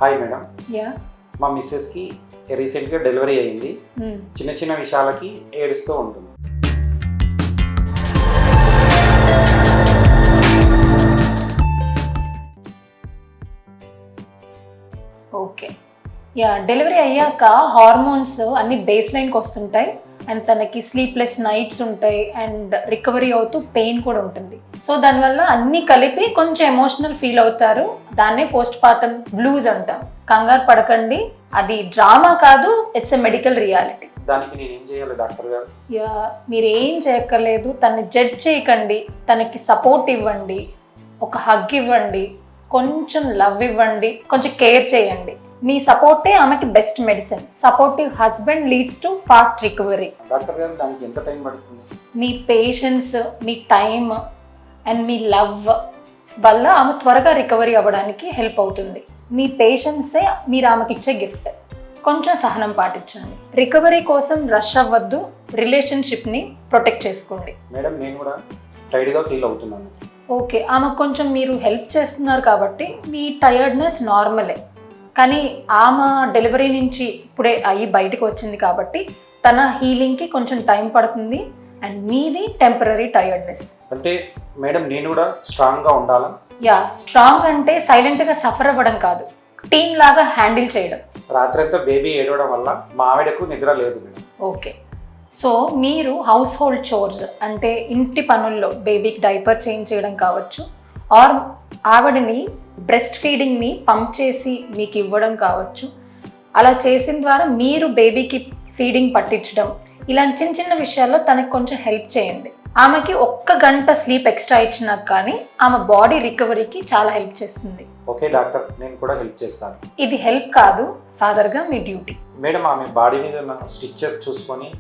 Hi madam, yeah మా మిస్సెస్కి రీసెంట్గా delivery అయ్యింది. చిన్న చిన్న విషయాలకి ఏడుస్తూ ఉంటుంది. ఓకే. యా డెలివరీ అయ్యాక హార్మోన్స్ అన్ని బేస్ లైన్కి వస్తుంటాయి అండ్ తనకి స్లీప్లెస్ నైట్స్ ఉంటాయి అండ్ రికవరీ అవుతూ పెయిన్ కూడా ఉంటుంది. సో దానివల్ల అన్నీ కలిపి కొంచెం ఎమోషనల్ ఫీల్ అవుతారు. దాన్నే పోస్ట్ పార్టం బ్లూస్ అంటాం. కంగారు పడకండి, అది డ్రామా కాదు, ఇట్స్ ఎ మెడికల్ రియాలిటీ. దానికి నేను ఏం చేయాలి డాక్టర్ గారు? యా మీరు ఏం చేయక్కర్లేదు, తనని జడ్జ్ చేయకండి, తనకి సపోర్ట్ ఇవ్వండి, ఒక హగ్ ఇవ్వండి, కొంచెం లవ్ ఇవ్వండి, కొంచెం కేర్ చేయండి. మీ సపోర్టే ఆమెకి best medicine. Supportive husband leads to fast recovery. Doctor గారు దానికి ఎంత టైం పడుతుంది? మీ పేషెన్స్, మీ టైం అండ్ మీ లవ్ వల్ల ఆమె త్వరగా రికవరీ అవ్వడానికి హెల్ప్ అవుతుంది. మీ పేషెన్సే మీరు ఆమెకి ఇచ్చే గిఫ్ట్. కొంచెం సహనం పాటించండి. రికవరీ కోసం రష్ అవ్వద్దు, రిలేషన్షిప్ని ప్రొటెక్ట్ చేసుకోండి. మేడం నేను కూడా టైర్డ్గా ఫీల్ అవుతున్నాను. ఓకే, ఆమెకు కొంచెం మీరు హెల్ప్ చేస్తున్నారు కాబట్టి మీ టయర్డ్నెస్ నార్మలే, కానీ ఆమె డెలివరీ నుంచి ఇప్పుడే అయ్యి బయటకు వచ్చింది కాబట్టి తన హీలింగ్కి కొంచెం టైం పడుతుంది అండ్ మీది టెంపరీ టయర్డ్నెస్. అంటే మేడం నేను కూడా స్ట్రాంగ్గా ఉండాలా? యా, స్ట్రాంగ్ అంటే సైలెంట్గా సఫర్ అవ్వడం కాదు, టీమ్ లాగా హ్యాండిల్ చేయడం. రాత్రంతా బేబీ ఏడవడం వల్ల మా ఆవిడకు నిద్ర లేదు మేడం. ఓకే, సో మీరు హౌస్ హోల్డ్ చోర్స్ అంటే ఇంటి పనుల్లో బేబీకి డైపర్ చేంజ్ చేయడం కావచ్చు, ఆర్ ఆవిడని బ్రెస్ట్ ఫీడింగ్ని పంప్ చేసి మీకు ఇవ్వడం కావచ్చు. అలా చేసిన ద్వారా మీరు బేబీకి ఫీడింగ్ పట్టించడం, ఇలాంటి చిన్న చిన్న విషయాల్లో తనకు కొంచెం హెల్ప్ చేయండి. ఆమెకి 1 గంట స్లీప్ ఎక్స్ట్రా ఇచ్చినా కానీ ఆమె బాడీ రికవరీకి చాలా హెల్ప్ చేస్తుంది. ఓకే డాక్టర్, నేను కూడా హెల్ప్ చేస్తాను. ఇది హెల్ప్ కాదు, ఫాదర్గా మీ డ్యూటీ. మేడం ఆమె బాడీ మీద ఉన్న స్టిచ్చెస్ చూసుకొని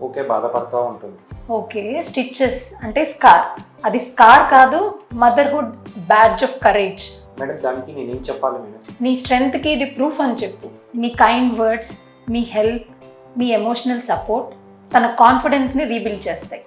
ఓకే బాధపడుతూ ఉంటుంది. ఓకే, స్టిచ్చెస్ అంటే స్కార్, అది స్కార్ కాదు, motherhood badge of courage. Madam దానికి నేనేం చెప్పాలి మేడం? నీ స్ట్రెంగ్త్కి ఇది ప్రూఫ్ అని చెప్పు. మీ కైండ్ వర్డ్స్, మీ హెల్ప్, మీ ఎమోషనల్ సపోర్ట్ తన కాన్ఫిడెన్స్ని రీబిల్డ్ చేస్తాయి.